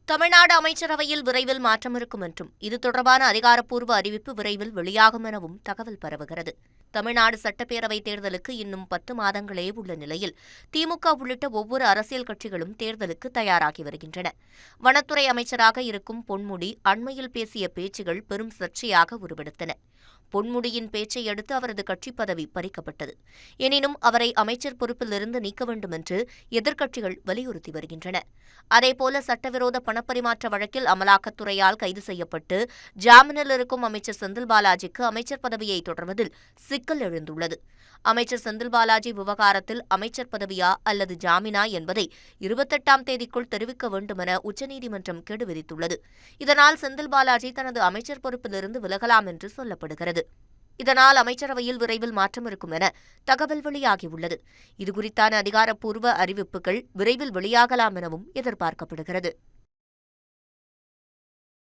தமிழ்நாடு அமைச்சரவையில் விரைவில் மாற்றம் இருக்கும் என்றும் இது தொடர்பான அதிகாரப்பூர்வ அறிவிப்பு விரைவில் வெளியாகும் எனவும் தகவல் பரவுகிறது. தமிழ்நாடு சட்டப்பேரவைத் தேர்தலுக்கு இன்னும் 10 மாதங்களே உள்ள நிலையில் திமுக உள்ளிட்ட ஒவ்வொரு அரசியல் கட்சிகளும் தேர்தலுக்கு தயாராகி வருகின்றன. வனத்துறை அமைச்சராக இருக்கும் பொன்முடி அண்மையில் பேசிய பேச்சுகள் பெரும் சர்ச்சையாக உருவெடுத்தன. பொன்முடியின் பேச்சை அடுத்து அவரது கட்சிப் பதவி பறிக்கப்பட்டது. எனினும் அவரை அமைச்சர் பொறுப்பிலிருந்து நீக்க வேண்டும் என்று எதிர்க்கட்சிகள் வலியுறுத்தி வருகின்றன. அதேபோல சட்டவிரோத பணப்பரிமாற்ற வழக்கில் அமலாக்கத்துறையால் கைது செய்யப்பட்டு ஜாமீனில் இருக்கும் அமைச்சர் செந்தில் பாலாஜிக்கு அமைச்சர் பதவியை தொடர்வதில் சிக்கல் எழுந்துள்ளது. அமைச்சர் செந்தில் பாலாஜி விவகாரத்தில் அமைச்சர் பதவியா அல்லது ஜாமீனா என்பதை 28ஆம் தேதிக்குள் தெரிவிக்க வேண்டுமென உச்சநீதிமன்றம் கெடு விதித்துள்ளது. இதனால் செந்தில் பாலாஜி தனது அமைச்சர் பொறுப்பிலிருந்து விலகலாம் என்று சொல்லப்படுகிறது. இதனால் அமைச்சரவையில் விரைவில் மாற்றம் இருக்கும் என தகவல் வெளியாகியுள்ளது. இதுகுறித்தான அதிகாரப்பூர்வ அறிவிப்புகள் விரைவில் வெளியாகலாம் எனவும் எதிர்பார்க்கப்படுகிறது.